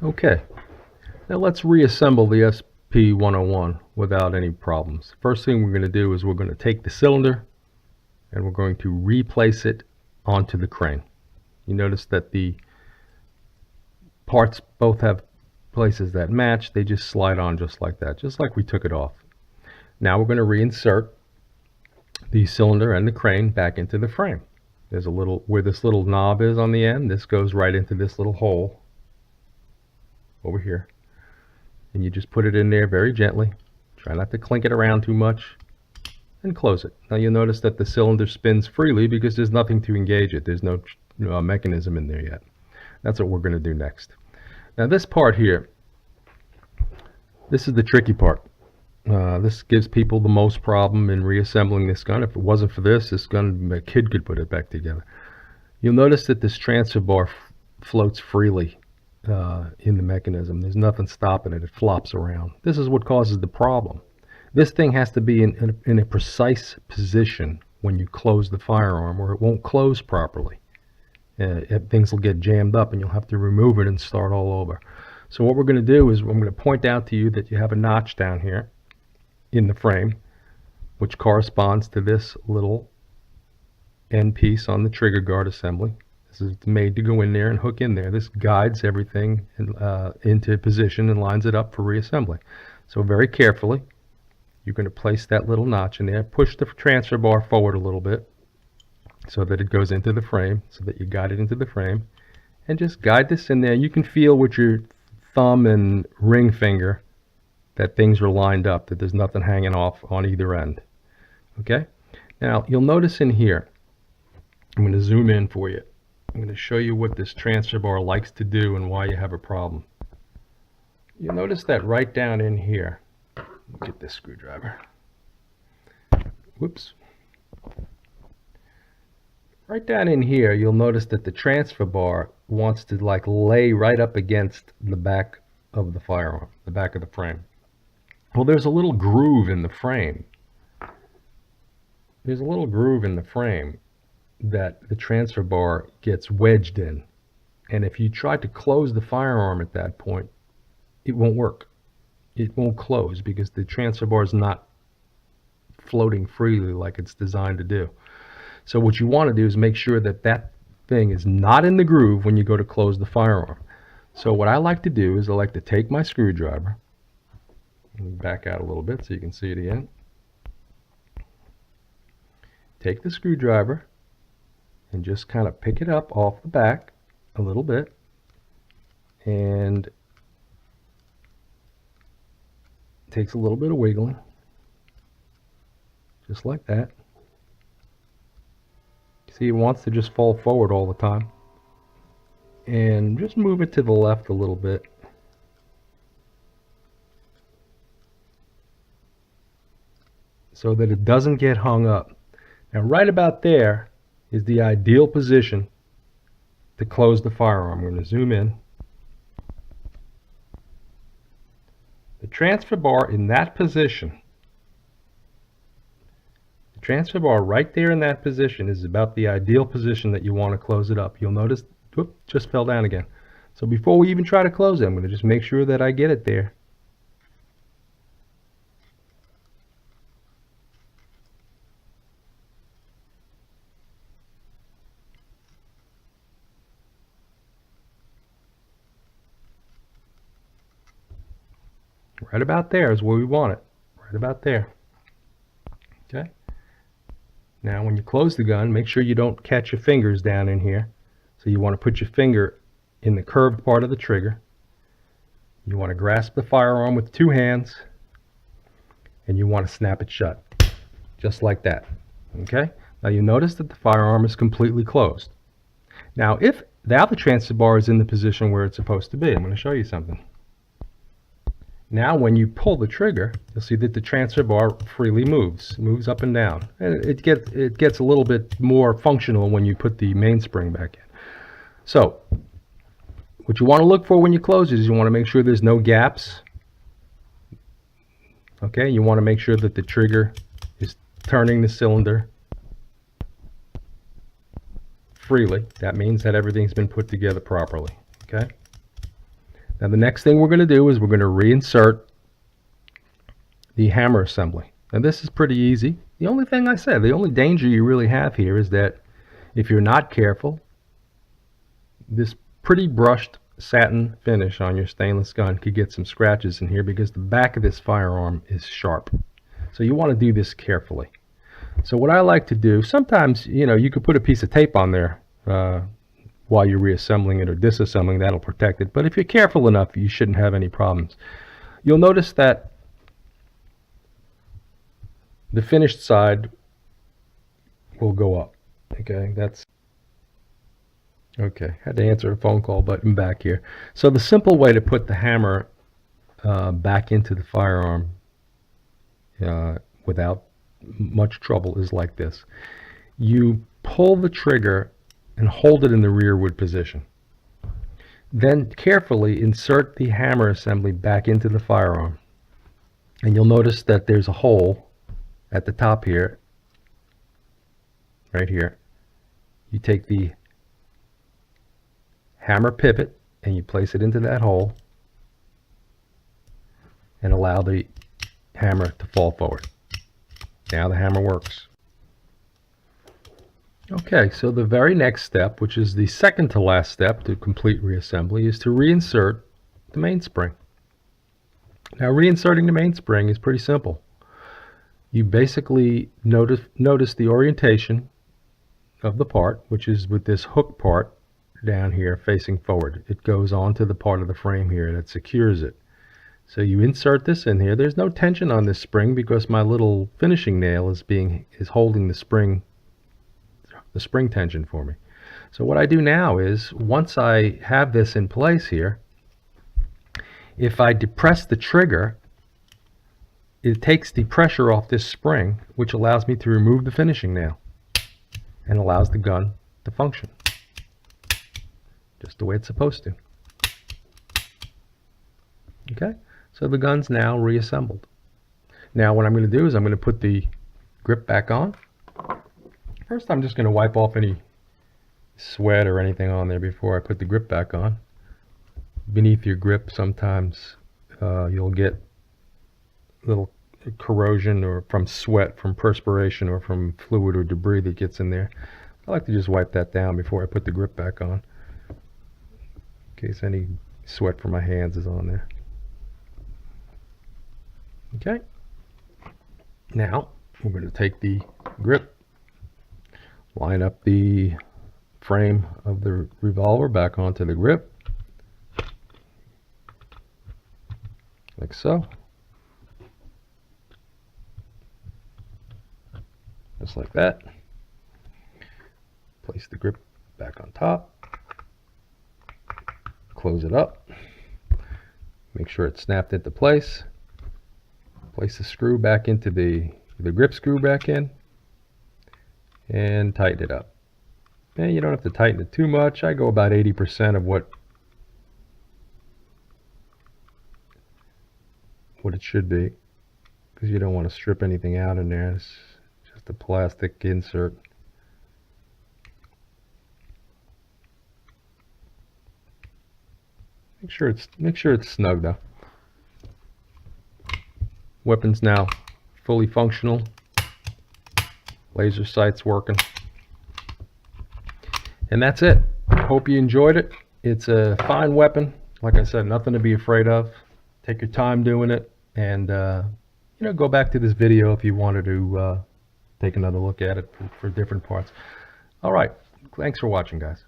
Okay, now let's reassemble the SP101 without any problems. First thing we're going to do is we're going to take the cylinder and we're going to replace it onto the crane. You notice that the parts both have places that match. They just slide on just like that, just like we took it off. Now we're going to reinsert the cylinder and the crane back into the frame. There's a little, where this little knob is on the end, this goes right into this little hole over here. And you just put it in there very gently. Try not to clink it around too much and close it. Now you'll notice that the cylinder spins freely because there's nothing to engage it. There's no mechanism in there yet. That's what we're going to do next. Now this part here, this is the tricky part. This gives people the most problem in reassembling this gun. If it wasn't for this gun, a kid could put it back together. You'll notice that this transfer bar floats freely in the mechanism. There's nothing stopping it. It flops around. This is what causes the problem. This thing has to be in a precise position when you close the firearm, or it won't close properly. Things will get jammed up and you'll have to remove it and start all over. So what we're going to do is I'm going to point out to you that you have a notch down here in the frame, which corresponds to this little end piece on the trigger guard assembly. This is made to go in there and hook in there. This guides everything into position and lines it up for reassembly. So very carefully, you're going to place that little notch in there. Push the transfer bar forward a little bit so that it goes into the frame, so that you guide it into the frame. And just guide this in there. You can feel with your thumb and ring finger that things are lined up, that there's nothing hanging off on either end. Okay? Now, you'll notice in here, I'm going to zoom in for you. I'm going to show you what this transfer bar likes to do and why you have a problem. You'll notice that right down in here, get this screwdriver. Whoops. Right down in here, you'll notice that the transfer bar wants to lay right up against the back of the firearm, the back of the frame. Well, there's a little groove in the frame. There's a little groove in the frame that the transfer bar gets wedged in. And if you try to close the firearm at that point, it won't work. It won't close because the transfer bar is not floating freely like it's designed to do. So what you want to do is make sure that that thing is not in the groove when you go to close the firearm. So what I like to do is I like to take my screwdriver, back out a little bit so you can see it again. Take the screwdriver and just kind of pick it up off the back a little bit, and it takes a little bit of wiggling, just like that. See, it wants to just fall forward all the time, and just move it to the left a little bit. So that it doesn't get hung up. Now right about there is the ideal position to close the firearm. I'm going to zoom in. The transfer bar in that position, the transfer bar right there in that position is about the ideal position that you want to close it up. You'll notice, whoop, just fell down again. So before we even try to close it, I'm going to just make sure that I get it there. Right about there is where we want it. Right about there. Okay. Now when you close the gun, make sure you don't catch your fingers down in here. So you want to put your finger in the curved part of the trigger. You want to grasp the firearm with 2 hands, and you want to snap it shut. Just like that. Okay. Now you notice that the firearm is completely closed. Now the transfer bar is in the position where it's supposed to be. I'm going to show you something. Now when you pull the trigger, you'll see that the transfer bar freely moves up and down. And it gets a little bit more functional when you put the mainspring back in. So what you want to look for when you close is you want to make sure there's no gaps. Okay, you want to make sure that the trigger is turning the cylinder freely. That means that everything's been put together properly. Okay. Now the next thing we're going to do is we're going to reinsert the hammer assembly. Now this is pretty easy. The only thing I said, the only danger you really have here is that if you're not careful, this pretty brushed satin finish on your stainless gun could get some scratches in here because the back of this firearm is sharp. So you want to do this carefully. So what I like to do, sometimes, you could put a piece of tape on there while you're reassembling it or disassembling. That'll protect it. But if you're careful enough, you shouldn't have any problems. You'll notice that the finished side will go up. Okay, that's okay. Had to answer a phone call, but I'm back here. So the simple way to put the hammer back into the firearm without much trouble is like this. You pull the trigger and hold it in the rearward position. Then carefully insert the hammer assembly back into the firearm. And you'll notice that there's a hole at the top here, right here. You take the hammer pivot and you place it into that hole and allow the hammer to fall forward. Now the hammer works. Okay, so the very next step, which is the second to last step to complete reassembly, is to reinsert the mainspring. Now reinserting the mainspring is pretty simple. You basically notice the orientation of the part, which is with this hook part down here facing forward. It goes onto the part of the frame here that secures it. So you insert this in here. There's no tension on this spring because my little finishing nail is holding the spring tension for me. So what I do now is, once I have this in place here, if I depress the trigger, it takes the pressure off this spring, which allows me to remove the finishing nail and allows the gun to function just the way it's supposed to. Okay, so the gun's now reassembled. Now what I'm going to do is I'm going to put the grip back on. First I'm just going to wipe off any sweat or anything on there before I put the grip back on. Beneath your grip sometimes you'll get little corrosion or from sweat, from perspiration, or from fluid or debris that gets in there. I like to just wipe that down before I put the grip back on, in case any sweat from my hands is on there. Okay, now we're going to take the grip, line up the frame of the revolver back onto the grip, like so. Just like that. Place the grip back on top. Close it up. Make sure it's snapped into place. Place the screw back into the grip screw back in. And tighten it up. And you don't have to tighten it too much. I go about 80% of what it should be, because you don't want to strip anything out in there. It's just a plastic insert. Make sure it's snug though. Weapon's now fully functional. Laser sight's working. And that's it. Hope you enjoyed it. It's a fine weapon. Like I said, nothing to be afraid of. Take your time doing it, and go back to this video if you wanted to take another look at it for different parts. All right. Thanks for watching, guys.